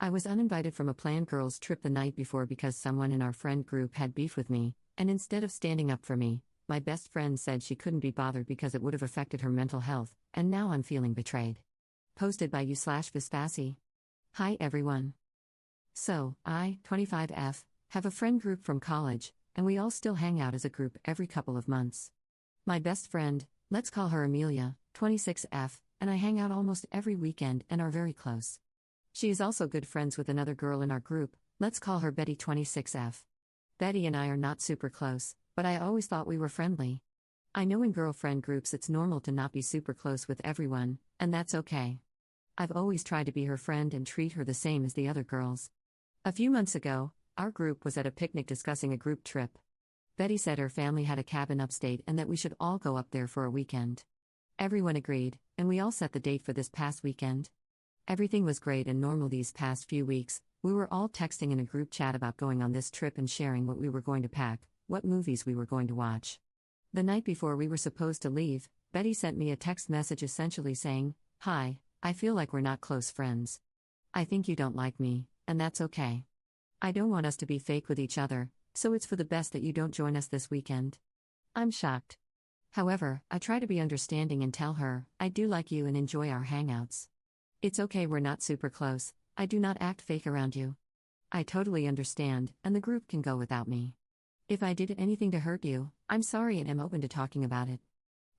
I was uninvited from a planned girls' trip the night before because someone in our friend group had beef with me, and instead of standing up for me, my best friend said she couldn't be bothered because it would have affected her mental health, and now I'm feeling betrayed. Posted by u/Vispasi. Hi everyone. So, I, 25F, have a friend group from college, and we all still hang out as a group every couple of months. My best friend, let's call her Amelia, 26F, and I hang out almost every weekend and are very close. She is also good friends with another girl in our group, let's call her Betty, 26F. Betty and I are not super close, but I always thought we were friendly. I know in girlfriend groups it's normal to not be super close with everyone, and that's okay. I've always tried to be her friend and treat her the same as the other girls. A few months ago, our group was at a picnic discussing a group trip. Betty said her family had a cabin upstate and that we should all go up there for a weekend. Everyone agreed, and we all set the date for this past weekend. Everything was great and normal these past few weeks. We were all texting in a group chat about going on this trip and sharing what we were going to pack, what movies we were going to watch. The night before we were supposed to leave, Betty sent me a text message essentially saying, "Hi, I feel like we're not close friends. I think you don't like me, and that's okay. I don't want us to be fake with each other, so it's for the best that you don't join us this weekend." I'm shocked. However, I try to be understanding and tell her, I do like you and enjoy our hangouts. It's okay, we're not super close, I do not act fake around you. I totally understand, and the group can go without me. If I did anything to hurt you, I'm sorry and am open to talking about it.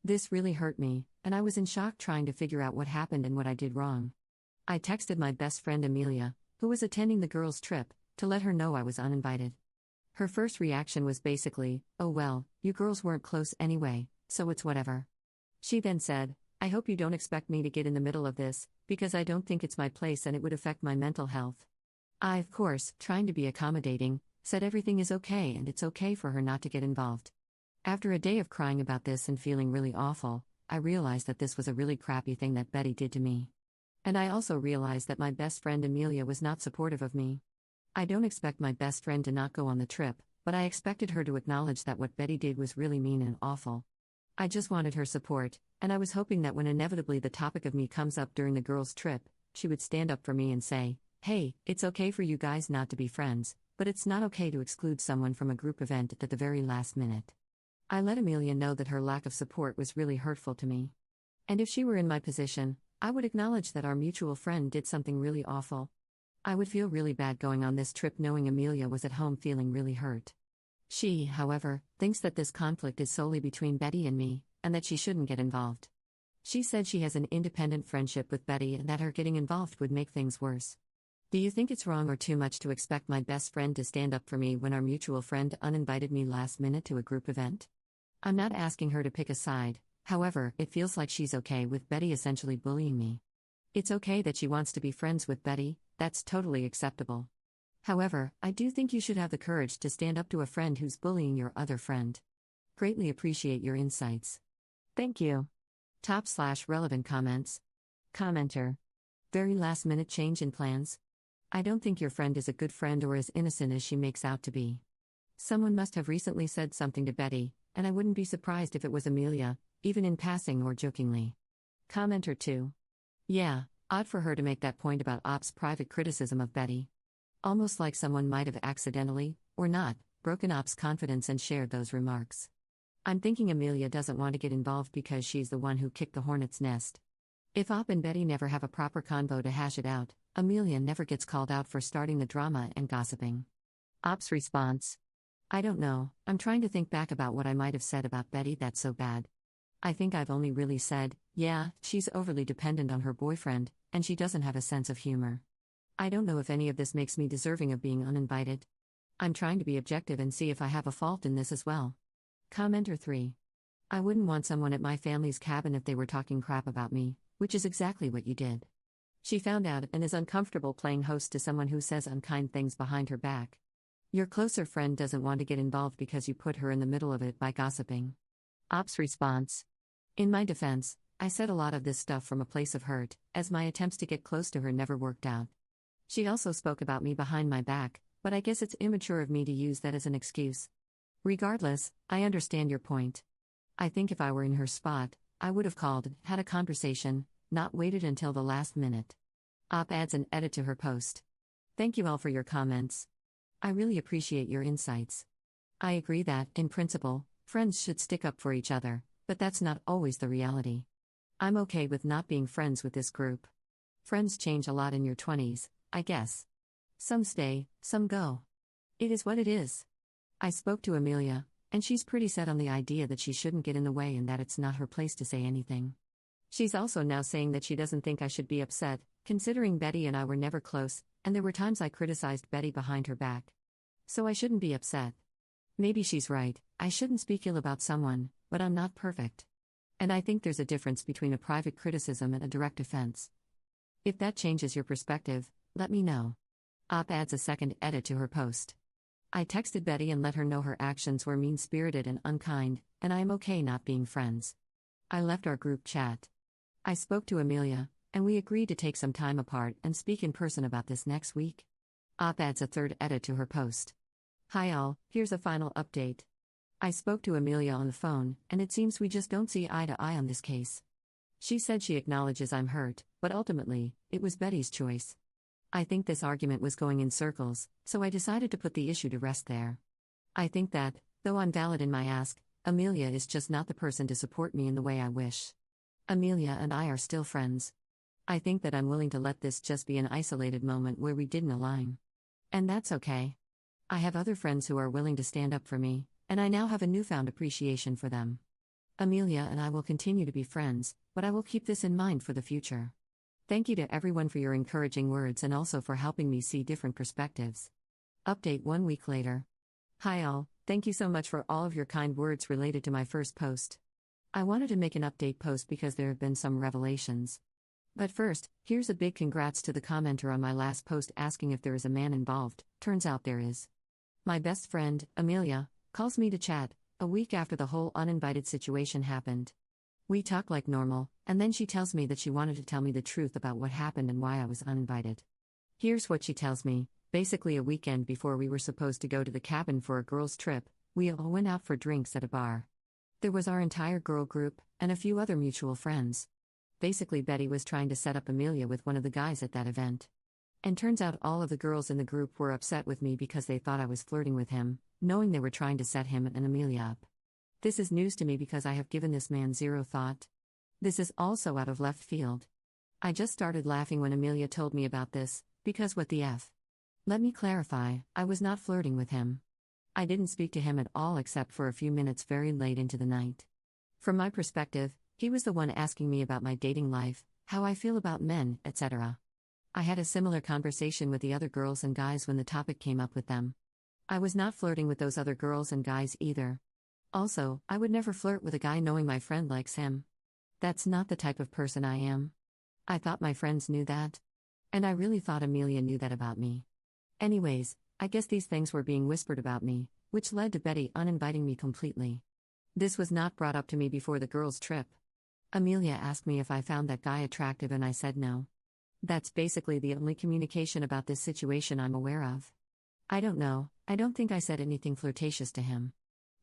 This really hurt me, and I was in shock trying to figure out what happened and what I did wrong. I texted my best friend Amelia, who was attending the girls' trip, to let her know I was uninvited. Her first reaction was basically, "Oh well, you girls weren't close anyway, so it's whatever." She then said, "I hope you don't expect me to get in the middle of this, because I don't think it's my place and it would affect my mental health." I, of course, trying to be accommodating, said everything is okay and it's okay for her not to get involved. After a day of crying about this and feeling really awful, I realized that this was a really crappy thing that Betty did to me. And I also realized that my best friend Amelia was not supportive of me. I don't expect my best friend to not go on the trip, but I expected her to acknowledge that what Betty did was really mean and awful. I just wanted her support, and I was hoping that when inevitably the topic of me comes up during the girls' trip, she would stand up for me and say, "Hey, it's okay for you guys not to be friends, but it's not okay to exclude someone from a group event at the very last minute." I let Amelia know that her lack of support was really hurtful to me. And if she were in my position, I would acknowledge that our mutual friend did something really awful. I would feel really bad going on this trip knowing Amelia was at home feeling really hurt. She, however, thinks that this conflict is solely between Betty and me, and that she shouldn't get involved. She said she has an independent friendship with Betty and that her getting involved would make things worse. Do you think it's wrong or too much to expect my best friend to stand up for me when our mutual friend uninvited me last minute to a group event? I'm not asking her to pick a side, however, it feels like she's okay with Betty essentially bullying me. It's okay that she wants to be friends with Betty, that's totally acceptable. However, I do think you should have the courage to stand up to a friend who's bullying your other friend. Greatly appreciate your insights. Thank you. /relevant comments. Commenter. Very last minute change in plans. I don't think your friend is a good friend or as innocent as she makes out to be. Someone must have recently said something to Betty, and I wouldn't be surprised if it was Amelia, even in passing or jokingly. Commenter 2. Yeah, odd for her to make that point about Op's private criticism of Betty. Almost like someone might have accidentally, or not, broken Op's confidence and shared those remarks. I'm thinking Amelia doesn't want to get involved because she's the one who kicked the hornet's nest. If Op and Betty never have a proper convo to hash it out, Amelia never gets called out for starting the drama and gossiping. Op's response. I don't know, I'm trying to think back about what I might have said about Betty that's so bad. I think I've only really said, yeah, she's overly dependent on her boyfriend, and she doesn't have a sense of humor. I don't know if any of this makes me deserving of being uninvited. I'm trying to be objective and see if I have a fault in this as well. Commenter 3. I wouldn't want someone at my family's cabin if they were talking crap about me, which is exactly what you did. She found out and is uncomfortable playing host to someone who says unkind things behind her back. Your closer friend doesn't want to get involved because you put her in the middle of it by gossiping. Op's response. In my defense, I said a lot of this stuff from a place of hurt, as my attempts to get close to her never worked out. She also spoke about me behind my back, but I guess it's immature of me to use that as an excuse. Regardless, I understand your point. I think if I were in her spot, I would have called, had a conversation, not waited until the last minute. Op adds an edit to her post. Thank you all for your comments. I really appreciate your insights. I agree that, in principle, friends should stick up for each other, but that's not always the reality. I'm okay with not being friends with this group. Friends change a lot in your 20s, I guess. Some stay, some go. It is what it is. I spoke to Amelia, and she's pretty set on the idea that she shouldn't get in the way and that it's not her place to say anything. She's also now saying that she doesn't think I should be upset, considering Betty and I were never close, and there were times I criticized Betty behind her back. So I shouldn't be upset. Maybe she's right, I shouldn't speak ill about someone, but I'm not perfect. And I think there's a difference between a private criticism and a direct offense. If that changes your perspective, let me know. Op adds a second edit to her post. I texted Betty and let her know her actions were mean-spirited and unkind, and I am okay not being friends. I left our group chat. I spoke to Amelia, and we agreed to take some time apart and speak in person about this next week. Op adds a third edit to her post. Hi all, here's a final update. I spoke to Amelia on the phone, and it seems we just don't see eye to eye on this case. She said she acknowledges I'm hurt, but ultimately, it was Betty's choice. I think this argument was going in circles, so I decided to put the issue to rest there. I think that, though I'm valid in my ask, Amelia is just not the person to support me in the way I wish. Amelia and I are still friends. I think that I'm willing to let this just be an isolated moment where we didn't align. And that's okay. I have other friends who are willing to stand up for me, and I now have a newfound appreciation for them. Amelia and I will continue to be friends, but I will keep this in mind for the future. Thank you to everyone for your encouraging words and also for helping me see different perspectives. Update 1 week later. Hi all, thank you so much for all of your kind words related to my first post. I wanted to make an update post because there have been some revelations. But first, here's a big congrats to the commenter on my last post asking if there is a man involved. Turns out there is. My best friend, Amelia, calls me to chat, a week after the whole uninvited situation happened. We talk like normal, and then she tells me that she wanted to tell me the truth about what happened and why I was uninvited. Here's what she tells me. Basically, a weekend before we were supposed to go to the cabin for a girls' trip, we all went out for drinks at a bar. There was our entire girl group, and a few other mutual friends. Basically, Betty was trying to set up Amelia with one of the guys at that event. And turns out all of the girls in the group were upset with me because they thought I was flirting with him, knowing they were trying to set him and Amelia up. This is news to me because I have given this man zero thought. This is also out of left field. I just started laughing when Amelia told me about this, because what the F? Let me clarify, I was not flirting with him. I didn't speak to him at all except for a few minutes very late into the night. From my perspective, he was the one asking me about my dating life, how I feel about men, etc. I had a similar conversation with the other girls and guys when the topic came up with them. I was not flirting with those other girls and guys either. Also, I would never flirt with a guy knowing my friend likes him. That's not the type of person I am. I thought my friends knew that. And I really thought Amelia knew that about me. Anyways, I guess these things were being whispered about me, which led to Betty uninviting me completely. This was not brought up to me before the girls' trip. Amelia asked me if I found that guy attractive and I said no. That's basically the only communication about this situation I'm aware of. I don't know, I don't think I said anything flirtatious to him.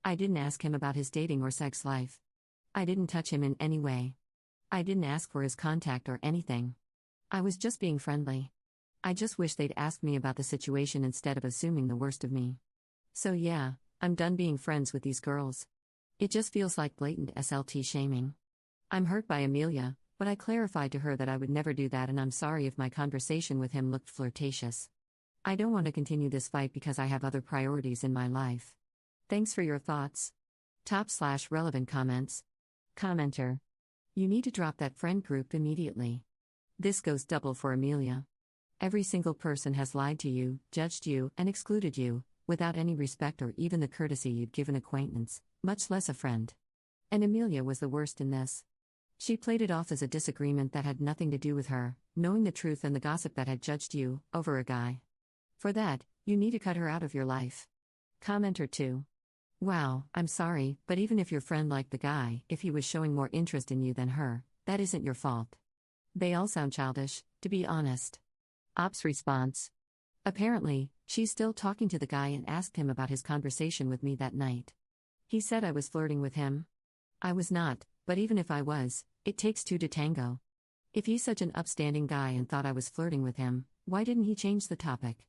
I didn't ask him about his dating or sex life. I didn't touch him in any way. I didn't ask for his contact or anything. I was just being friendly. I just wish they'd asked me about the situation instead of assuming the worst of me. So yeah, I'm done being friends with these girls. It just feels like blatant SLT shaming. I'm hurt by Amelia, but I clarified to her that I would never do that and I'm sorry if my conversation with him looked flirtatious. I don't want to continue this fight because I have other priorities in my life. Thanks for your thoughts. Top/relevant comments. Commenter. You need to drop that friend group immediately. This goes double for Amelia. Every single person has lied to you, judged you, and excluded you, without any respect or even the courtesy you'd give an acquaintance, much less a friend. And Amelia was the worst in this. She played it off as a disagreement that had nothing to do with her, knowing the truth and the gossip that had judged you, over a guy. For that, you need to cut her out of your life. Commenter 2. Wow, I'm sorry, but even if your friend liked the guy, if he was showing more interest in you than her, that isn't your fault. They all sound childish, to be honest. Op's response. Apparently, she's still talking to the guy and asked him about his conversation with me that night. He said I was flirting with him. I was not, but even if I was, it takes two to tango. If he's such an upstanding guy and thought I was flirting with him, Why didn't he change the topic?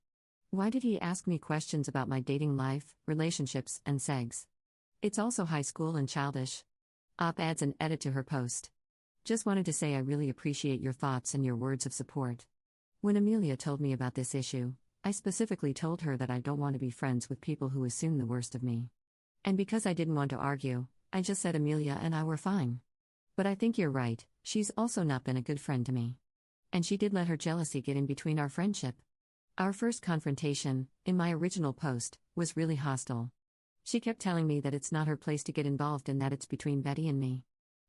Why did he ask me questions about my dating life, relationships, and sex? It's also high school and childish. Adds an edit to her post. Just wanted to say I really appreciate your thoughts and your words of support. When Amelia told me about this issue, I specifically told her that I don't want to be friends with people who assume the worst of me. And because I didn't want to argue, I just said Amelia and I were fine. But I think you're right, she's also not been a good friend to me. And she did let her jealousy get in between our friendship. Our first confrontation, in my original post, was really hostile. She kept telling me that it's not her place to get involved and that it's between Betty and me.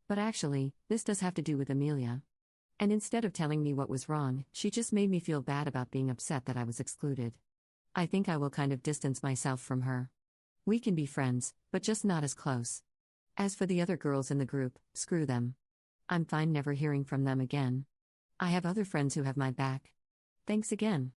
But actually, this does have to do with Amelia. And instead of telling me what was wrong, she just made me feel bad about being upset that I was excluded. I think I will kind of distance myself from her. We can be friends, but just not as close. As for the other girls in the group, screw them. I'm fine never hearing from them again. I have other friends who have my back. Thanks again.